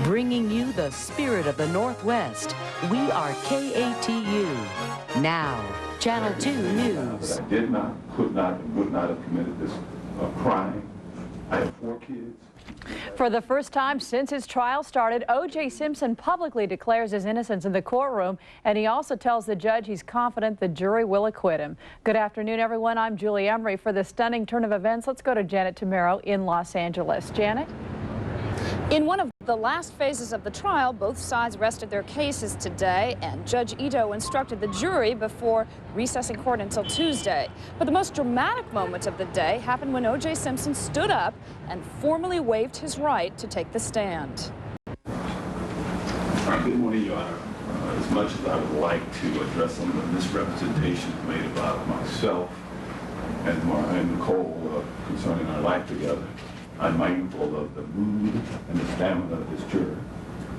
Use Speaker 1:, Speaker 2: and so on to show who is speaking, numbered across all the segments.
Speaker 1: bringing you the spirit of the Northwest. We are KATU. Now, Channel 2 News.
Speaker 2: I did not, could not, and would not have committed this crime. I have 4 kids.
Speaker 3: For the first time since his trial started, O.J. Simpson publicly declares his innocence in the courtroom, and he also tells the judge he's confident the jury will acquit him. Good afternoon, everyone. I'm Julie Emery. For the stunning turn of events, let's go to Janet Tamero in Los Angeles. Janet?
Speaker 4: In one of the last phases of the trial, both sides rested their cases today, and Judge Ito instructed the jury before recessing court until Tuesday. But the most dramatic moment of the day happened when O.J. Simpson stood up and formally waived his right to take the stand.
Speaker 2: Good morning, Your Honor. As much as I would like to address some of the misrepresentations made about myself and Nicole concerning our life together, I'm mindful of the mood and the stamina of this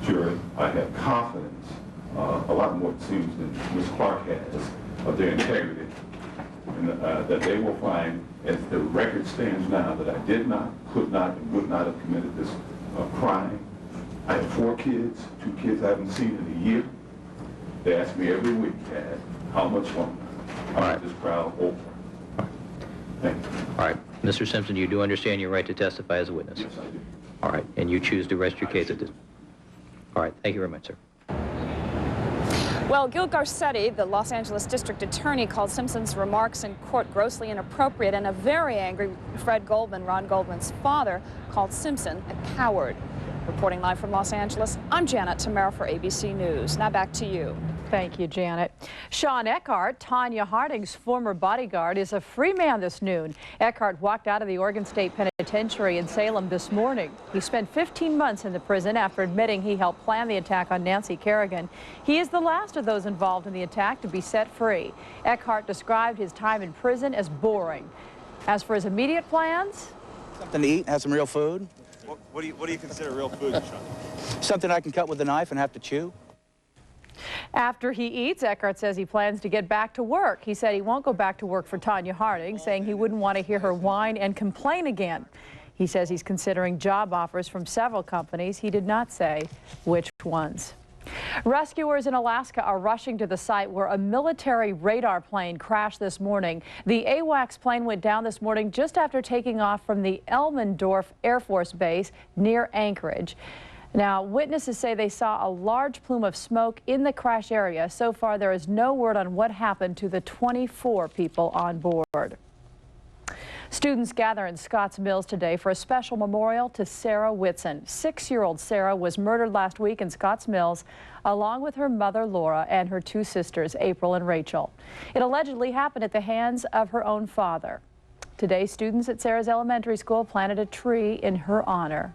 Speaker 2: jury. I have confidence, a lot more it seems than Ms. Clark has, of their integrity, and that they will find, as the record stands now, that I did not, could not, and would not have committed this crime. I have 4 kids, 2 kids I haven't seen in a year. They ask me every week, Dad, how much longer? How much this trial over? Thank you.
Speaker 5: All right. Mr. Simpson, you do understand your right to testify as a witness?
Speaker 2: Yes, I do.
Speaker 5: All right. And you choose to rest your case at this? All right. Thank you very much, sir.
Speaker 4: Well, Gil Garcetti, the Los Angeles district attorney, called Simpson's remarks in court grossly inappropriate, and a very angry Fred Goldman, Ron Goldman's father, called Simpson a coward. Reporting live from Los Angeles, I'm Janet Tamero for ABC News. Now back to you.
Speaker 3: Thank you, Janet. Sean Eckhart, Tonya Harding's former bodyguard, is a free man this noon. Eckhart walked out of the Oregon State Penitentiary in Salem this morning. He spent 15 months in the prison after admitting he helped plan the attack on Nancy Kerrigan. He is the last of those involved in the attack to be set free. Eckhart described his time in prison as boring. As for his immediate plans,
Speaker 6: something to eat, have some real food.
Speaker 7: What do you consider real food, Sean?
Speaker 6: Something I can cut with a knife and have to chew.
Speaker 3: after he eats, Eckhart says he plans to get back to work. He said he won't go back to work for Tonya Harding, saying he wouldn't want to hear her whine and complain again. He says he's considering job offers from several companies. He did not say which ones. Rescuers in Alaska are rushing to the site where a military radar plane crashed this morning. The AWACS plane went down this morning just after taking off from the Elmendorf Air Force Base near Anchorage. Now, witnesses say they saw a large plume of smoke in the crash area. So far, there is no word on what happened to the 24 people on board. Students gather in Scotts Mills today for a special memorial to Sarah Whitson. 6-year-old Sarah was murdered last week in Scotts Mills, along with her mother, Laura, and her 2 sisters, April and Rachel. It allegedly happened at the hands of her own father. Today, students at Sarah's elementary school planted a tree in her honor.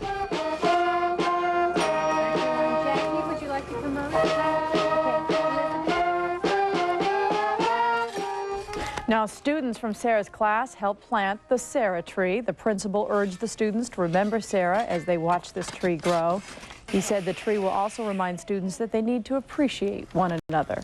Speaker 8: Jackie, would you like to promote?
Speaker 3: Now, students from Sarah's class helped plant the Sarah tree. The principal urged the students to remember Sarah as they watch this tree grow. He said the tree will also remind students that they need to appreciate one another.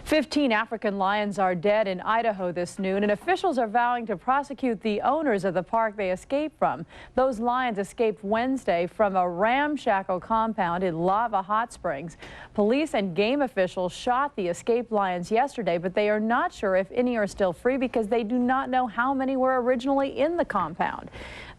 Speaker 3: 15 African lions are dead in Idaho this noon, and officials are vowing to prosecute the owners of the park they escaped from. Those lions escaped Wednesday from a ramshackle compound in Lava Hot Springs. Police and game officials shot the escaped lions yesterday, but they are not sure if any are still free because they do not know how many were originally in the compound.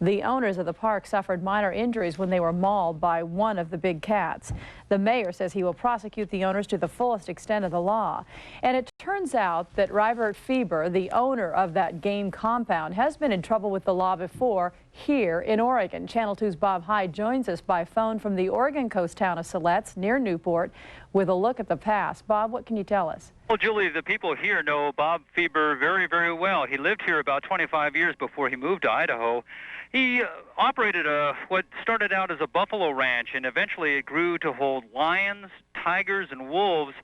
Speaker 3: The owners of the park suffered minor injuries when they were mauled by one of the big cats. The mayor says he will prosecute the owners to the fullest extent of the law. And it turns out that Robert Fieber, the owner of that game compound, has been in trouble with the law before here in Oregon. Channel 2's Bob Hyde joins us by phone from the Oregon coast town of Siletz near Newport with a look at the past. Bob, what can you tell us?
Speaker 9: Well, Julie, the people here know Bob Fieber very, very well. He lived here about 25 years before he moved to Idaho. He operated what started out as a buffalo ranch, and eventually it grew to hold lions, tigers, and wolves,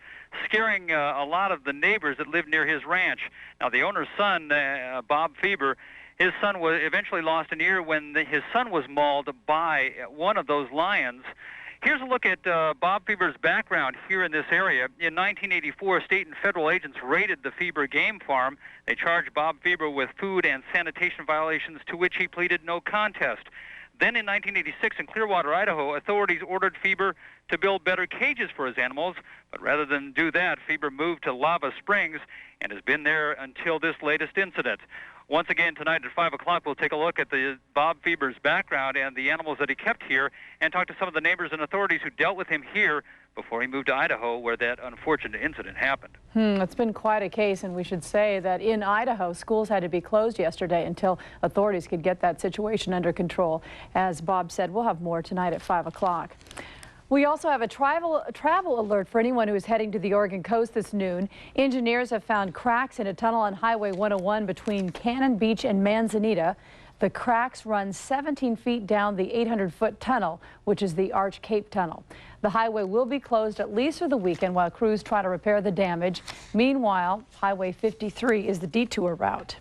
Speaker 9: scaring a lot of the neighbors that lived near his ranch. Now, the owner's son, Bob Fieber, his son was eventually lost an ear when his son was mauled by one of those lions. Here's a look at Bob Fieber's background here in this area. In 1984, state and federal agents raided the Fieber game farm. They charged Bob Fieber with food and sanitation violations to which he pleaded no contest. Then in 1986 in Clearwater, Idaho, authorities ordered Fieber to build better cages for his animals, but rather than do that, Fieber moved to Lava Springs and has been there until this latest incident. Once again, tonight at 5 o'clock, we'll take a look at Bob Fieber's background and the animals that he kept here and talk to some of the neighbors and authorities who dealt with him here before he moved to Idaho, where that unfortunate incident happened.
Speaker 3: It's been quite a case, and we should say that in Idaho, schools had to be closed yesterday until authorities could get that situation under control. As Bob said, we'll have more tonight at 5 o'clock. We also have a travel alert for anyone who is heading to the Oregon coast this noon. Engineers have found cracks in a tunnel on Highway 101 between Cannon Beach and Manzanita. The cracks run 17 feet down the 800-foot tunnel, which is the Arch Cape Tunnel. The highway will be closed at least for the weekend while crews try to repair the damage. Meanwhile, Highway 53 is the detour route.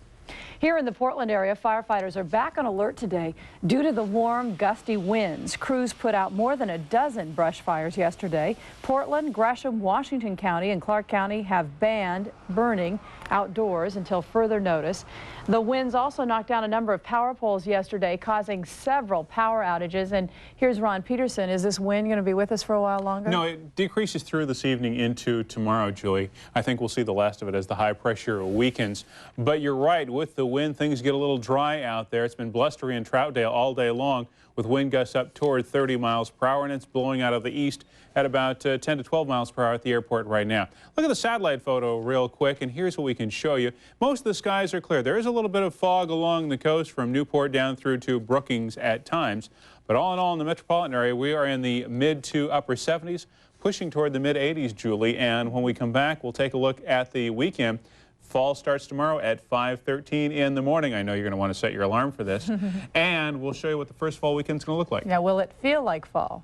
Speaker 3: Here in the Portland area, firefighters are back on alert today due to the warm, gusty winds. Crews put out more than a dozen brush fires yesterday. Portland, Gresham, Washington County, and Clark County have banned burning outdoors until further notice. The winds also knocked down a number of power poles yesterday, causing several power outages. And here's Ron Peterson. Is this wind going to be with us for a while longer?
Speaker 10: No, it decreases through this evening into tomorrow, Julie. I think we'll see the last of it as the high pressure weakens. But you're right, with the wind, things get a little dry out there. It's been blustery in Troutdale all day long with wind gusts up toward 30 miles per hour, and it's blowing out of the east at about 10 to 12 miles per hour at the airport right now. Look at the satellite photo real quick, and here's what we can show you. Most of the skies are clear. There is a little bit of fog along the coast from Newport down through to Brookings at times, but all in all in the metropolitan area, we are in the mid to upper 70s, pushing toward the mid 80s, Julie, and when we come back, we'll take a look at the weekend. Fall starts tomorrow at 5:13 in the morning. I know you're going to want to set your alarm for this. And we'll show you what the first fall weekend's going to look like.
Speaker 3: Now, will it feel like fall?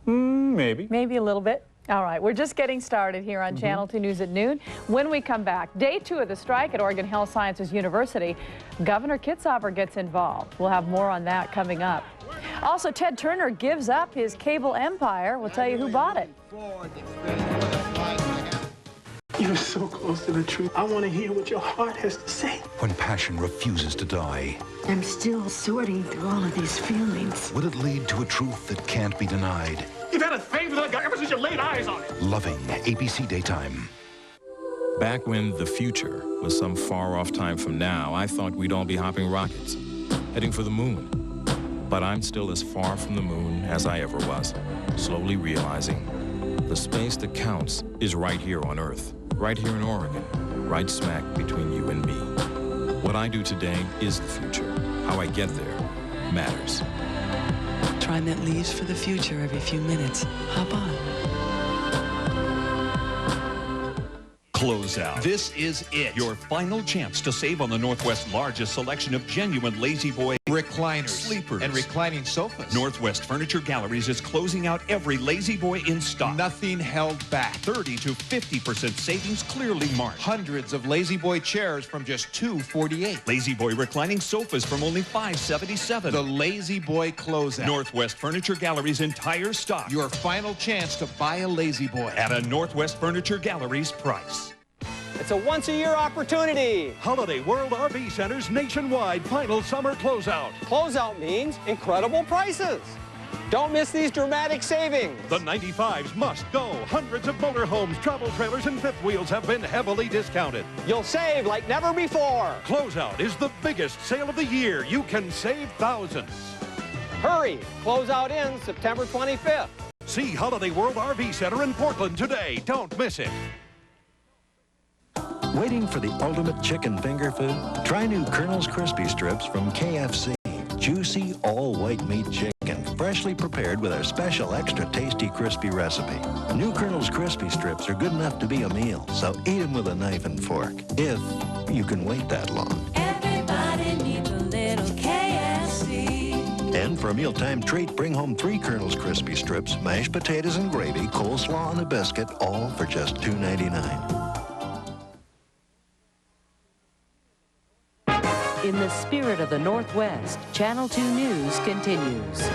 Speaker 10: Maybe.
Speaker 3: Maybe a little bit. All right, we're just getting started here on Channel 2 News at noon. When we come back, day 2 of the strike at Oregon Health Sciences University, Governor Kitzhaber gets involved. We'll have more on that coming up. Also, Ted Turner gives up his cable empire. We'll tell you who bought it.
Speaker 11: You're so close to the truth. I want to hear what your heart has to say.
Speaker 12: When passion refuses to die,
Speaker 8: I'm still sorting through all of these feelings.
Speaker 12: would it lead to a truth that can't be denied?
Speaker 11: You've had a thing for that guy ever since you laid eyes on him.
Speaker 12: Loving ABC Daytime.
Speaker 13: Back when the future was some far-off time from now, I thought we'd all be hopping rockets, heading for the moon. But I'm still as far from the moon as I ever was, slowly realizing the space that counts is right here on Earth, right here in Oregon, right smack between you and me. What I do today is the future. How I get there matters.
Speaker 14: TriMet leaves for the future every few minutes. Hop on.
Speaker 15: Closeout. This is it. Your final chance to save on the Northwest's largest selection of genuine Lazy Boy
Speaker 16: recliners,
Speaker 15: sleepers,
Speaker 16: and reclining sofas.
Speaker 15: Northwest Furniture Galleries is closing out every Lazy Boy in stock.
Speaker 16: Nothing held back.
Speaker 15: 30 to 50% savings clearly marked.
Speaker 16: Hundreds of Lazy Boy chairs from just $248.
Speaker 15: Lazy Boy reclining sofas from only $577.
Speaker 16: The Lazy Boy closeout.
Speaker 15: Northwest Furniture Galleries' entire stock.
Speaker 16: Your final chance to buy a Lazy Boy
Speaker 15: at a Northwest Furniture Galleries price.
Speaker 17: It's a once-a-year opportunity.
Speaker 18: Holiday World RV Center's nationwide final summer closeout.
Speaker 17: Closeout means incredible prices. Don't miss these dramatic savings.
Speaker 18: The 95s must go. Hundreds of motorhomes, travel trailers, and fifth wheels have been heavily discounted.
Speaker 17: You'll save like never before.
Speaker 18: Closeout is the biggest sale of the year. You can save thousands.
Speaker 17: Hurry. Closeout ends September 25th.
Speaker 18: See Holiday World RV Center in Portland today. Don't miss it.
Speaker 19: Waiting for the ultimate chicken finger food? Try new Colonel's Crispy Strips from KFC. Juicy, all-white meat chicken, freshly prepared with our special extra tasty crispy recipe. New Colonel's Crispy Strips are good enough to be a meal, so eat them with a knife and fork, if you can wait that long.
Speaker 20: Everybody needs a little KFC.
Speaker 19: And for a mealtime treat, bring home 3 Colonel's Crispy Strips, mashed potatoes and gravy, coleslaw and a biscuit, all for just $2.99.
Speaker 1: In the spirit of the Northwest, Channel 2 News continues.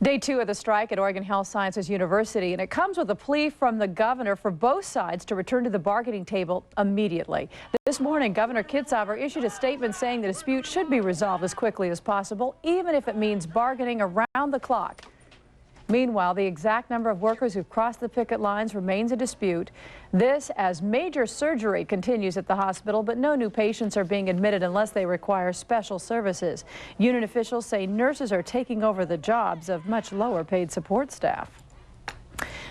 Speaker 3: Day 2 of the strike at Oregon Health Sciences University, and it comes with a plea from the governor for both sides to return to the bargaining table immediately. This morning, Governor Kitzhaber issued a statement saying the dispute should be resolved as quickly as possible, even if it means bargaining around the clock. Meanwhile, the exact number of workers who've crossed the picket lines remains a dispute. This as major surgery continues at the hospital, but no new patients are being admitted unless they require special services. Union officials say nurses are taking over the jobs of much lower paid support staff.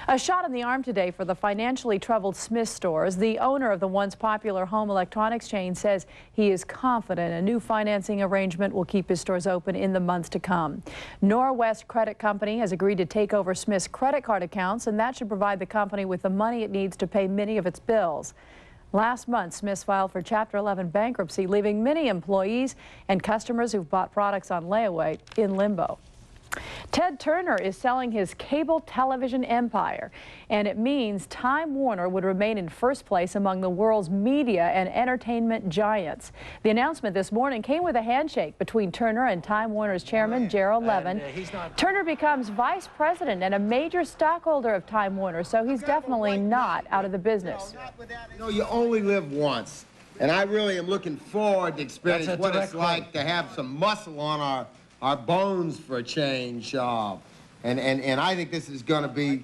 Speaker 3: A shot in the arm today for the financially troubled Smith stores. The owner of the once popular home electronics chain says he is confident a new financing arrangement will keep his stores open in the months to come. Norwest Credit Company has agreed to take over Smith's credit card accounts, and that should provide the company with the money it needs to pay many of its bills. Last month, Smiths filed for Chapter 11 bankruptcy, leaving many employees and customers who've bought products on layaway in limbo. Ted Turner is selling his cable television empire, and it means Time Warner would remain in first place among the world's media and entertainment giants. The announcement this morning came with a handshake between Turner and Time Warner's chairman, Gerald Levin. Turner becomes vice president and a major stockholder of Time Warner, so he's definitely not out of the business.
Speaker 21: You know, you only live once, and I really am looking forward to experiencing what it's like to have some muscle on our bones for a change, and I think this is going to be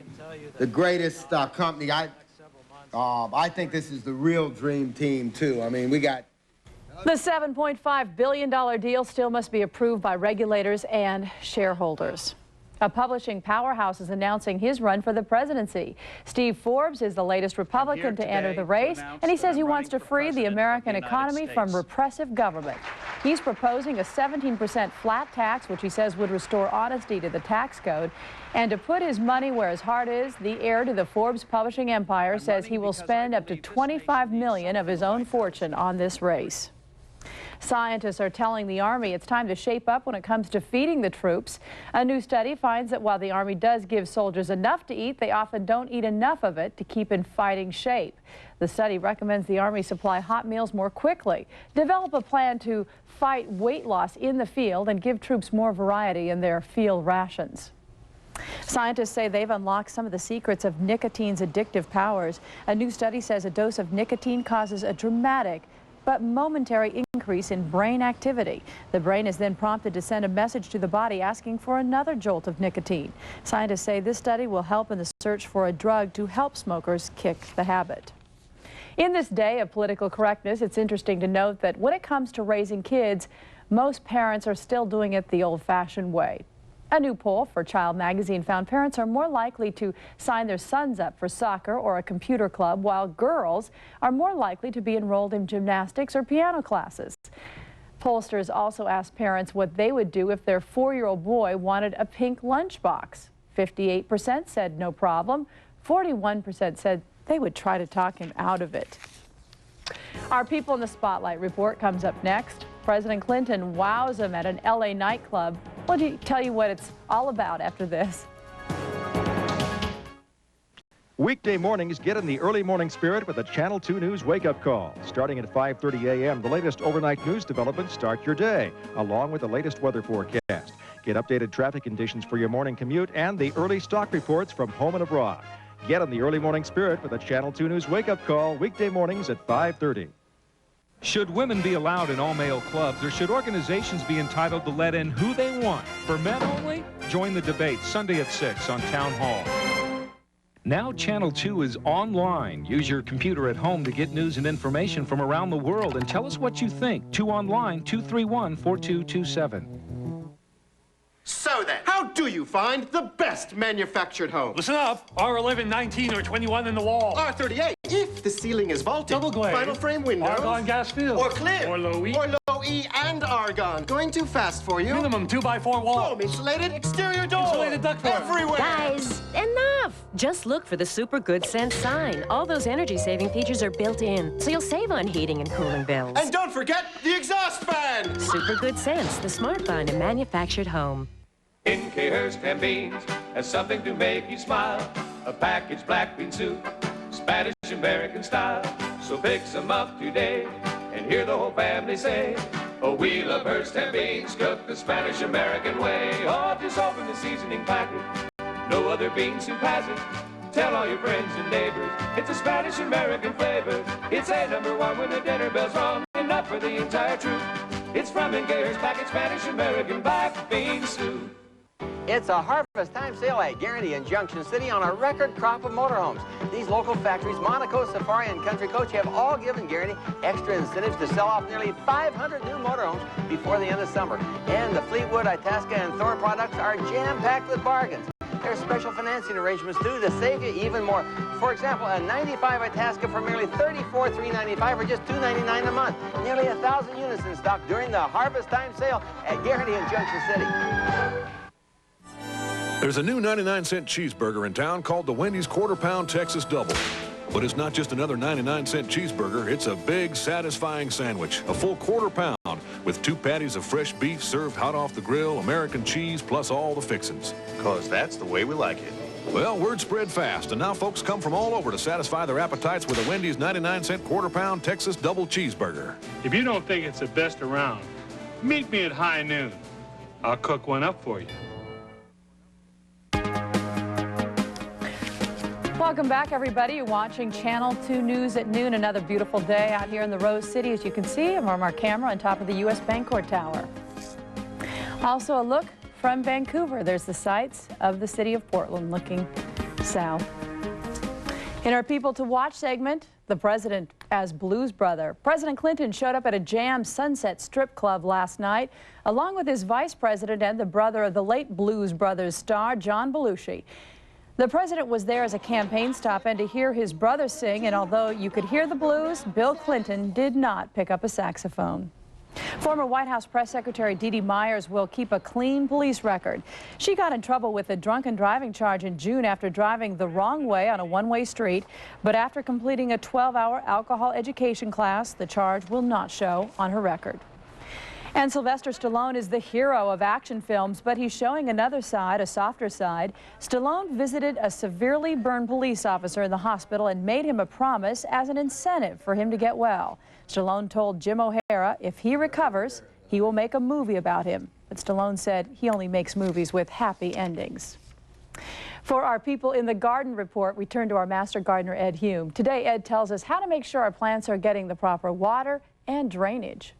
Speaker 21: the greatest company. I think this is the real dream team, too. I mean, we got...
Speaker 3: The $7.5 billion deal still must be approved by regulators and shareholders. A publishing powerhouse is announcing his run for the presidency. Steve Forbes is the latest Republican to enter the race, and he says he wants to free the American economy from repressive government. He's proposing a 17% flat tax, which he says would restore honesty to the tax code. And to put his money where his heart is, the heir to the Forbes publishing empire says he will spend up to $25 million of his own fortune on this race. Scientists are telling the Army it's time to shape up when it comes to feeding the troops. A new study finds that while the Army does give soldiers enough to eat, they often don't eat enough of it to keep in fighting shape. The study recommends the Army supply hot meals more quickly, develop a plan to fight weight loss in the field, and give troops more variety in their field rations. Scientists say they've unlocked some of the secrets of nicotine's addictive powers. A new study says a dose of nicotine causes a dramatic but momentary increase in brain activity. The brain is then prompted to send a message to the body asking for another jolt of nicotine. Scientists say this study will help in the search for a drug to help smokers kick the habit. In this day of political correctness, it's interesting to note that when it comes to raising kids, most parents are still doing it the old-fashioned way. A new poll for Child Magazine found parents are more likely to sign their sons up for soccer or a computer club, while girls are more likely to be enrolled in gymnastics or piano classes. Pollsters also asked parents what they would do if their 4-year-old boy wanted a pink lunchbox. 58% said no problem. 41% said they would try to talk him out of it. Our People in the Spotlight report comes up next. President Clinton wows him at an LA nightclub. We'll tell you what it's all about after this.
Speaker 22: Weekday mornings, get in the early morning spirit with a Channel 2 News wake-up call. Starting at 5:30 a.m., the latest overnight news developments start your day, along with the latest weather forecast. Get updated traffic conditions for your morning commute and the early stock reports from home and abroad. Get in the early morning spirit with a Channel 2 News wake-up call, weekday mornings at 5:30.
Speaker 23: Should women be allowed in all-male clubs, or should organizations be entitled to let in who they want? For men only? Join the debate Sunday at 6 on Town Hall. Now Channel 2 is online. Use your computer at home to get news and information from around the world, and tell us what you think. 2 online, 231-4227.
Speaker 24: So then, how do you find the best manufactured home?
Speaker 25: Listen up. R11, 19, or 21 in the wall.
Speaker 24: R38, if the ceiling is vaulted.
Speaker 25: Double glazed.
Speaker 24: Final frame windows.
Speaker 25: Argon gas field.
Speaker 24: Or clear.
Speaker 25: Or low E.
Speaker 24: Or low E and argon. Going too fast for you.
Speaker 25: Minimum 2x4 wall.
Speaker 24: Foam insulated exterior door.
Speaker 25: Insulated ductwork.
Speaker 24: Everywhere.
Speaker 26: Guys, enough. Just look for the Super Good Sense sign. All those energy-saving features are built in, so you'll save on heating and cooling bills.
Speaker 24: And don't forget the exhaust fan.
Speaker 26: Super Good Sense, the smart line in manufactured home.
Speaker 27: N.K. Hurst and Beans has something to make you smile. A packaged black bean soup, Spanish-American style. So pick some up today and hear the whole family say, Oh, we love Hearst and beans cooked the Spanish-American way. Oh, just open the seasoning packet. No other bean soup has it. Tell all your friends and neighbors, it's a Spanish-American flavor. It's a #1 when the dinner bell's rung, enough for the entire troop. It's from Gator's packet Spanish-American black bean soup.
Speaker 2: It's a harvest time sale at Guarantee in Junction City on a record crop of motorhomes. These local factories, Monaco, Safari, and Country Coach, have all given Guarantee extra incentives to sell off nearly 500 new motorhomes before the end of summer. And the Fleetwood, Itasca, and Thor products are jam-packed with bargains. There's special financing arrangements, too, to save you even more. For example, a 95 Itasca for merely $34,395 or just $299 a month. Nearly 1,000 units in stock during the harvest time sale at Guarantee in Junction City.
Speaker 4: There's a new 99-cent cheeseburger in town called the Wendy's Quarter Pound Texas Double. But it's not just another 99-cent cheeseburger. It's a big, satisfying sandwich, a full quarter pound with 2 patties of fresh beef served hot off the grill, American cheese, plus all the fixings.
Speaker 24: 'Cause that's the way we like it.
Speaker 4: Well, word spread fast, and now folks come from all over to satisfy their appetites with a Wendy's 99-cent quarter pound Texas Double cheeseburger.
Speaker 25: If you don't think it's the best around, meet me at high noon. I'll cook one up for you.
Speaker 3: Welcome back, everybody. You're watching Channel 2 News at noon. Another beautiful day out here in the Rose City. As you can see, I'm on our camera on top of the U.S. Bancorp Tower. Also a look from Vancouver. There's the sights of the city of Portland looking south. In our People to Watch segment, the president as Blues Brother. President Clinton showed up at a jam Sunset Strip Club last night, along with his vice president and the brother of the late Blues Brothers star, John Belushi. The president was there as a campaign stop and to hear his brother sing, and although you could hear the blues, Bill Clinton did not pick up a saxophone. Former White House Press Secretary Dee Dee Myers will keep a clean police record. She got in trouble with a drunken driving charge in June after driving the wrong way on a one-way street, but after completing a 12-hour alcohol education class, the charge will not show on her record. And Sylvester Stallone is the hero of action films, but he's showing another side, a softer side. Stallone visited a severely burned police officer in the hospital and made him a promise as an incentive for him to get well. Stallone told Jim O'Hara if he recovers, he will make a movie about him. But Stallone said he only makes movies with happy endings. For our People in the Garden report, we turn to our master gardener, Ed Hume. Today, Ed tells us how to make sure our plants are getting the proper water and drainage.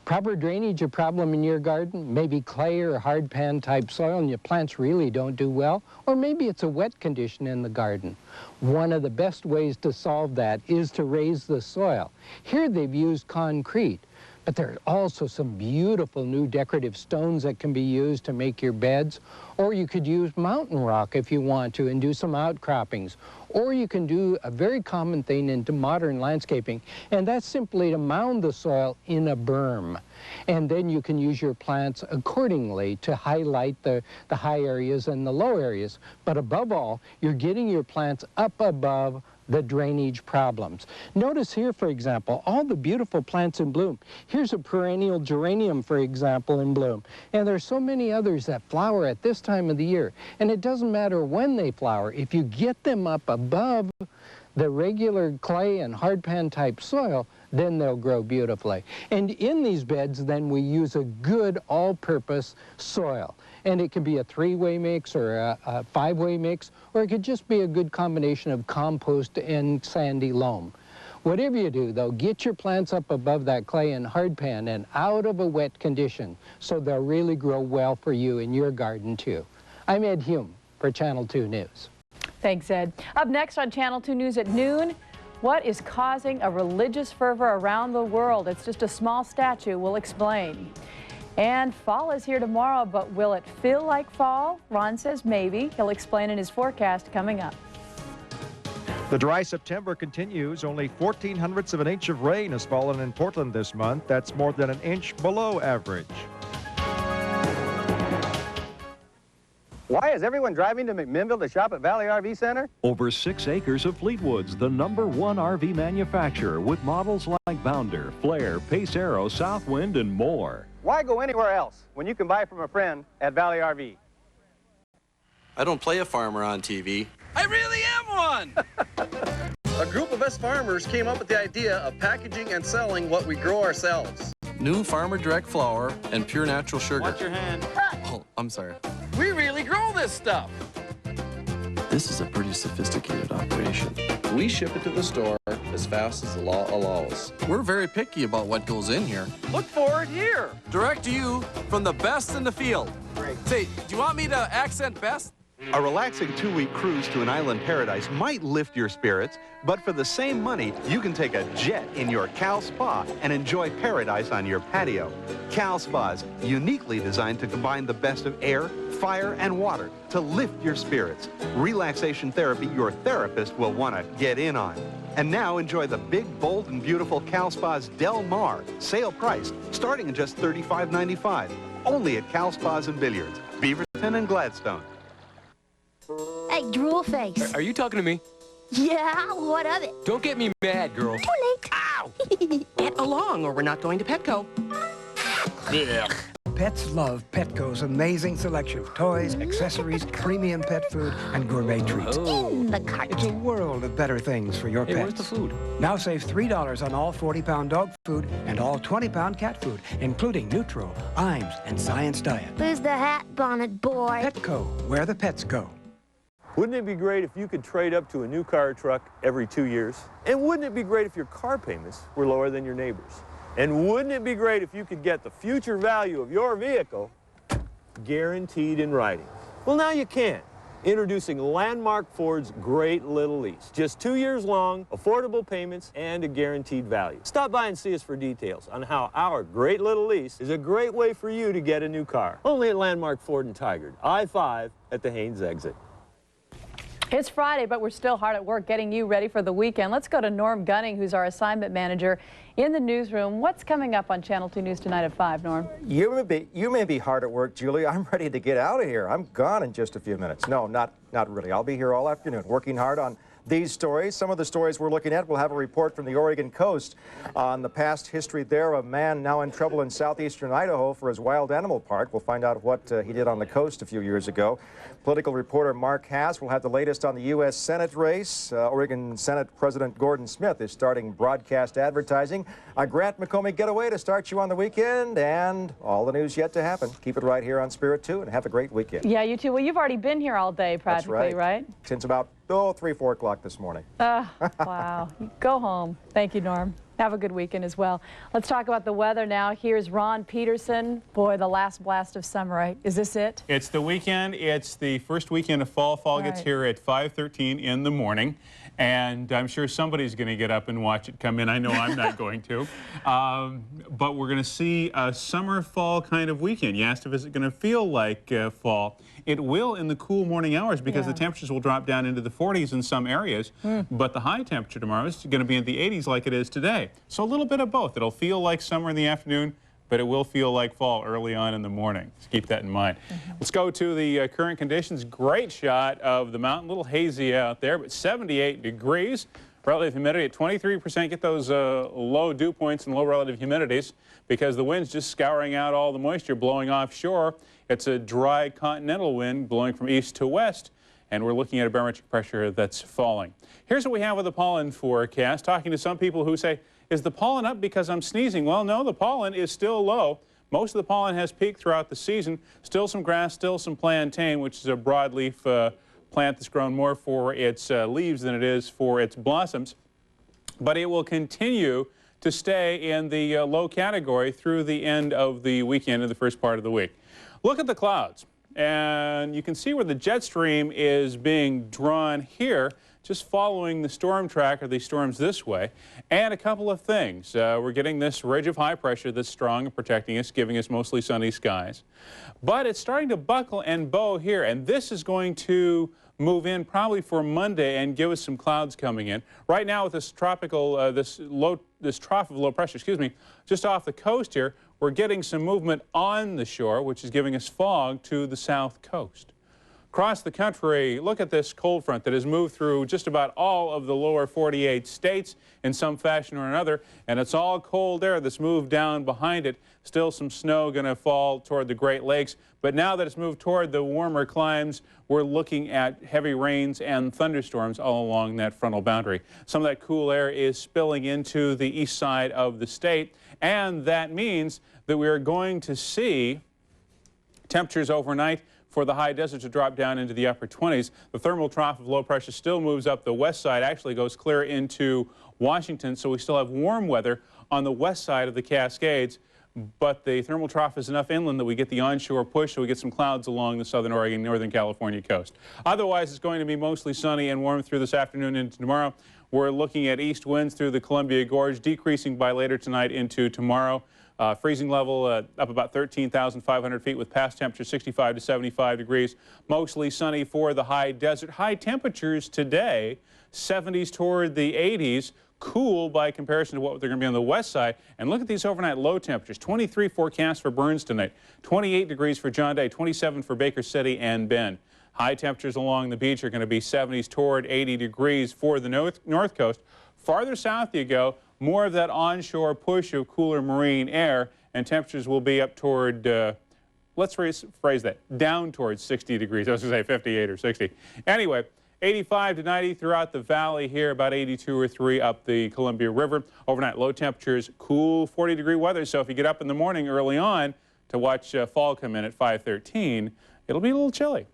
Speaker 5: Proper drainage a problem in your garden? Maybe clay or hard pan type soil and your plants really don't do well? Or maybe it's a wet condition in the garden. One of the best ways to solve that is to raise the soil. Here they've used concrete, but there are also some beautiful new decorative stones that can be used to make your beds. Or you could use mountain rock if you want to and do some outcroppings. Or you can do a very common thing into modern landscaping, and that's simply to mound the soil in a berm. And then you can use your plants accordingly to highlight the high areas and the low areas. But above all, you're getting your plants up above the drainage problems. Notice here, for example, all the beautiful plants in bloom. Here's a perennial geranium, for example, in bloom. And there's so many others that flower at this time of the year. And it doesn't matter when they flower. If you get them up above the regular clay and hard pan type soil, then they'll grow beautifully. And in these beds, then we use a good all-purpose soil. And it can be a 3-way mix or a 5-way mix, or it could just be a good combination of compost and sandy loam. Whatever you do, though, get your plants up above that clay and hard pan and out of a wet condition so they'll really grow well for you in your garden, too. I'm Ed Hume for Channel 2 News.
Speaker 3: Thanks, Ed. Up next on Channel 2 News at noon, what is causing a religious fervor around the world? It's just a small statue. We'll explain. And fall is here tomorrow, but will it feel like fall? Ron says maybe. He'll explain in his forecast coming up.
Speaker 22: The dry September continues. Only 0.14 of an inch of rain has fallen in Portland this month. That's more than an inch below average.
Speaker 17: Why is everyone driving to McMinnville to shop at Valley RV Center?
Speaker 6: Over 6 acres of Fleetwood's, the #1 RV manufacturer with models like Bounder, Flare, Pace Arrow, Southwind, and more.
Speaker 17: Why go anywhere else when you can buy from a friend at Valley RV?
Speaker 7: I don't play a farmer on TV.
Speaker 9: I really am one!
Speaker 7: A group of us farmers came up with the idea of packaging and selling what we grow ourselves. New Farmer Direct flour and pure natural sugar.
Speaker 2: Watch your hand.
Speaker 7: Oh, I'm sorry.
Speaker 2: We really grow this stuff.
Speaker 7: This is a pretty sophisticated operation. We ship it to the store as fast as the law allows. We're very picky about what goes in here.
Speaker 2: Look for it here.
Speaker 7: Direct to you from the best in the field. Great. Say, do you want me to accent best?
Speaker 22: A relaxing 2-week cruise to an island paradise might lift your spirits, but for the same money, you can take a jet in your Cal Spa and enjoy paradise on your patio. Cal Spas, uniquely designed to combine the best of air, fire, and water to lift your spirits. Relaxation therapy your therapist will want to get in on. And now enjoy the big, bold, and beautiful Cal Spas Del Mar, sale priced, starting at just $35.95. Only at Cal Spas and Billiards, Beaverton and Gladstone.
Speaker 8: Hey, drool face.
Speaker 10: Are you talking to me?
Speaker 8: Yeah, what of it?
Speaker 10: Don't get me mad, girl.
Speaker 8: Too late.
Speaker 10: Ow!
Speaker 11: Get along or we're not going to Petco.
Speaker 10: Yeah.
Speaker 12: Pets love Petco's amazing selection of toys, accessories, premium pet food, and gourmet treats.
Speaker 8: In the cart.
Speaker 12: It's a world of better things for your
Speaker 10: Hey,
Speaker 12: pets.
Speaker 10: where's the food?
Speaker 12: Now save $3 on all 40-pound dog food and all 20-pound cat food, including Nutro, Iams, and Science Diet.
Speaker 8: Who's the hat bonnet boy?
Speaker 12: Petco, where the pets go.
Speaker 13: Wouldn't it be great if you could trade up to a new car or truck every 2 years? And wouldn't it be great if your car payments were lower than your neighbors? And wouldn't it be great if you could get the future value of your vehicle guaranteed in writing? Well, now you can. Introducing Landmark Ford's Great Little Lease. Just 2 years long, affordable payments, and a guaranteed value. Stop by and see us for details on how our Great Little Lease is a great way for you to get a new car. Only at Landmark Ford in Tigard, I-5 at the Haynes exit.
Speaker 3: It's Friday, but we're still hard at work getting you ready for the weekend. Let's go to Norm Gunning, who's our assignment manager in the newsroom. What's coming up on Channel 2 News tonight at 5, Norm?
Speaker 14: You may be hard at work, Julie. I'm ready to get out of here. I'm gone in just a few minutes. No, not really. I'll be here all afternoon working hard on these stories. Some of the stories we're looking at, we'll have a report from the Oregon coast on the past history there of a man now in trouble in southeastern Idaho for his wild animal park. We'll find out what he did on the coast a few years ago. Political reporter Mark Hass will have the latest on the U.S. Senate race. Oregon Senate President Gordon Smith is starting broadcast advertising. A Grant McComey getaway to start you on the weekend, and all the news yet to happen. Keep it right here on Spirit 2 and have a great weekend.
Speaker 3: Yeah, you too. Well, you've already been here all day practically, right?
Speaker 14: Since about 3, 4 o'clock this morning.
Speaker 3: Wow. Go home. Thank you, Norm. Have a good weekend as well. Let's talk about the weather now. Here's Ron Peterson. Boy, the last blast of summer, right? Is this it?
Speaker 16: It's the weekend. It's the first weekend of fall. Fall gets here at 5:13 in the morning. And I'm sure somebody's going to get up and watch it come in. I know I'm not going to. But we're going to see a summer-fall kind of weekend. You asked if it's going to feel like fall. It will in the cool morning hours because the temperatures will drop down into the 40s in some areas. But the high temperature tomorrow is going to be in the 80s like it is today. So a little bit of both. It'll feel like summer in the afternoon, but it will feel like fall early on in the morning. So keep that in mind. Let's go to the current conditions. Great shot of the mountain. A little hazy out there, but 78 degrees. Relative humidity at 23%. Get those low dew points and low relative humidities because the wind's just scouring out all the moisture blowing offshore. It's a dry continental wind blowing from east to west, and we're looking at a barometric pressure that's falling. Here's what we have with the pollen forecast. Talking to some people who say, is the pollen up because I'm sneezing? Well, no, the pollen is still low. Most of the pollen has peaked throughout the season. Still some grass, still some plantain, which is a broadleaf plant that's grown more for its leaves than it is for its blossoms. But it will continue to stay in the low category through the end of the weekend and the first part of the week. Look at the clouds, and you can see where the jet stream is being drawn here, just following the storm track or these storms this way. And a couple of things. We're getting this ridge of high pressure that's strong and protecting us, giving us mostly sunny skies. But it's starting to buckle and bow here, and this is going to move in probably for Monday and give us some clouds coming in. Right now with this tropical, this trough of low pressure, just off the coast here, we're getting some movement on the shore, which is giving us fog to the south coast. Across the country, look at this cold front that has moved through just about all of the lower 48 states in some fashion or another, and it's all cold air that's moved down behind it. Still some snow going to fall toward the Great Lakes, but now that it's moved toward the warmer climes, we're looking at heavy rains and thunderstorms all along that frontal boundary. Some of that cool air is spilling into the east side of the state, and that means that we are going to see temperatures overnight for the high desert to drop down into the upper 20s. The thermal trough of low pressure still moves up the west side, actually goes clear into Washington, so we still have warm weather on the west side of the Cascades, but the thermal trough is enough inland that we get the onshore push, so we get some clouds along the southern Oregon, northern California coast. Otherwise, it's going to be mostly sunny and warm through this afternoon into tomorrow. We're looking at east winds through the Columbia Gorge, decreasing by later tonight into tomorrow. Freezing level up about 13,500 feet with past temperature 65 to 75 degrees. Mostly sunny for the high desert. High temperatures today, 70s toward the 80s. Cool by comparison to what they're going to be on the west side. And look at these overnight low temperatures. 23 forecast for Burns tonight. 28 degrees for John Day. 27 for Baker City and Bend. High temperatures along the beach are going to be 70s toward 80 degrees for the north coast. Farther south you go, more of that onshore push of cooler marine air, and temperatures will be up toward, let's phrase that, down towards 60 degrees. I was going to say 58 or 60. Anyway, 85 to 90 throughout the valley here, about 82 or 3 up the Columbia River. Overnight low temperatures, cool 40-degree weather. So if you get up in the morning early on to watch fall come in at 5:13, it'll be a little chilly.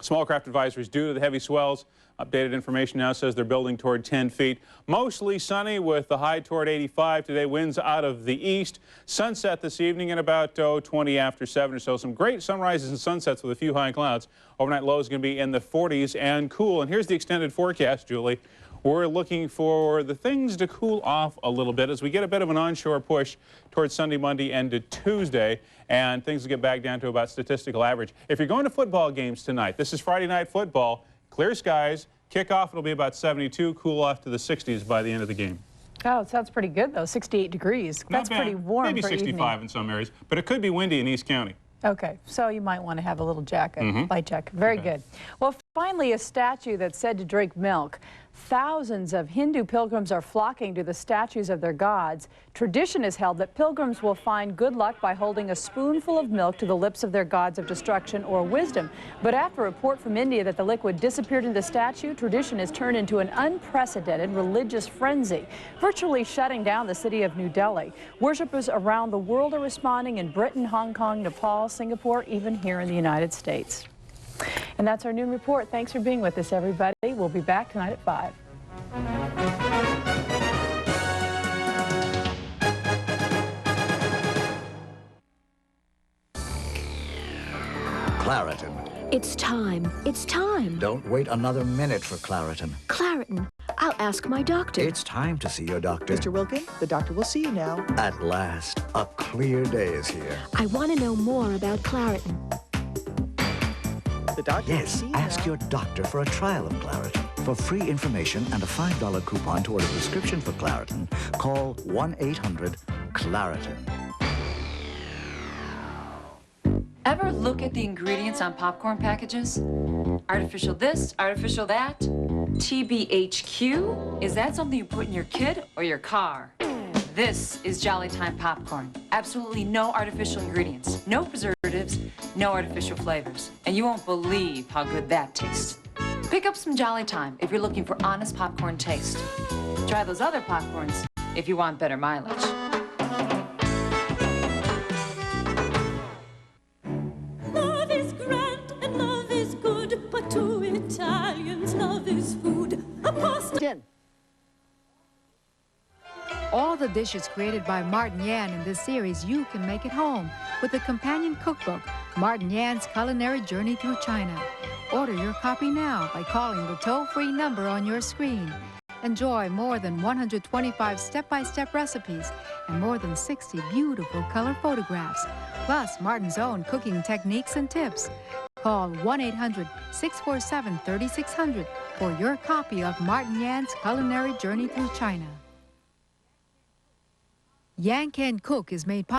Speaker 16: Small craft advisories due to the heavy swells. Updated information now says they're building toward 10 feet. Mostly sunny with the high toward 85. Today winds out of the east. Sunset this evening at about 20 after 7 or so. Some great sunrises and sunsets with a few high clouds. Overnight low is going to be in the 40s and cool. And here's the extended forecast, Julie. We're looking for the things to cool off a little bit as we get a bit of an onshore push towards Sunday, Monday, and to Tuesday, and things will get back down to about statistical average. If you're going to football games tonight, this is Friday night football, clear skies, kickoff, it'll be about 72, cool off to the 60s by the end of the game.
Speaker 3: Oh, it sounds pretty good, though, 68 degrees. That's pretty warm
Speaker 16: Maybe
Speaker 3: for
Speaker 16: 65
Speaker 3: evening.
Speaker 16: in some areas, but it could be windy in East County.
Speaker 3: Okay, so you might want to have a little jacket, light jacket. Very good. Well, finally, a statue that's said to drink milk. Thousands of Hindu pilgrims are flocking to the statues of their gods. Tradition is held that pilgrims will find good luck by holding a spoonful of milk to the lips of their gods of destruction or wisdom. But after a report from India that the liquid disappeared in the statue, tradition has turned into an unprecedented religious frenzy, virtually shutting down the city of New Delhi. Worshippers around the world are responding in Britain, Hong Kong, Nepal, Singapore, even here in the United States. And that's our noon report. Thanks for being with us, everybody. We'll be back tonight at 5.
Speaker 1: Claritin.
Speaker 8: It's time. It's time.
Speaker 1: Don't wait another minute for Claritin.
Speaker 8: Claritin. I'll ask my doctor.
Speaker 1: It's time to see your doctor.
Speaker 15: Mr. Wilkin, the doctor will see you now.
Speaker 1: At last, a clear day is here.
Speaker 8: I want to know more about Claritin.
Speaker 15: The doctor will see you
Speaker 1: ask
Speaker 15: now.
Speaker 1: your doctor for a trial of Claritin. For free information and a $5 coupon toward a prescription for Claritin, call 1-800-CLARITIN.
Speaker 18: Ever look at the ingredients on popcorn packages? Artificial this, artificial that? TBHQ? Is that something you put in your kid or your car? This is Jolly Time popcorn. Absolutely no artificial ingredients, no preservatives, no artificial flavors. And you won't believe how good that tastes. Pick up some Jolly Time if you're looking for honest popcorn taste. Try those other popcorns if you want better mileage.
Speaker 19: Love is grand and love is good, but to Italians love is food. A pasta.
Speaker 20: All the dishes created by Martin Yan in this series you can make at home with the companion cookbook, Martin Yan's Culinary Journey Through China. Order your copy now by calling the toll-free number on your screen. Enjoy more than 125 step-by-step recipes and more than 60 beautiful color photographs, plus Martin's own cooking techniques and tips. Call 1-800-647-3600 for your copy of Martin Yan's Culinary Journey Through China. Yan Can Cook is made possible